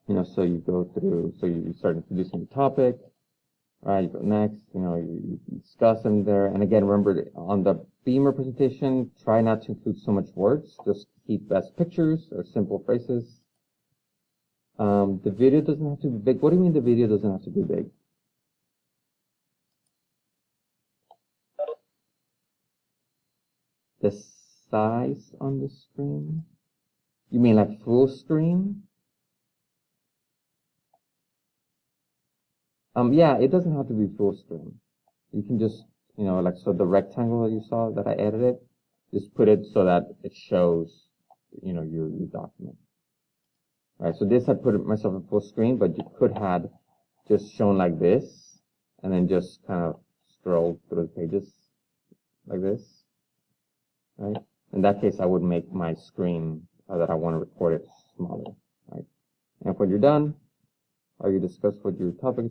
So you go through, so you start introducing the topic, right? You go next, you discuss them there. And again, remember on the Beamer presentation, try not to include so much words. Just keep best pictures or simple phrases. The video doesn't have to be big. What do you mean the video doesn't have to be big? The size on the screen? You mean like full screen? Yeah, it doesn't have to be full screen. You can just, so the rectangle that you saw that I edited, just put it so that it shows, your document. All right, so this I put it myself in full screen, but you could have just shown like this, and then just kind of scroll through the pages like this, right? In that case, I would make my screen that I want to record it smaller, right? And when you're done, or you discuss what your topic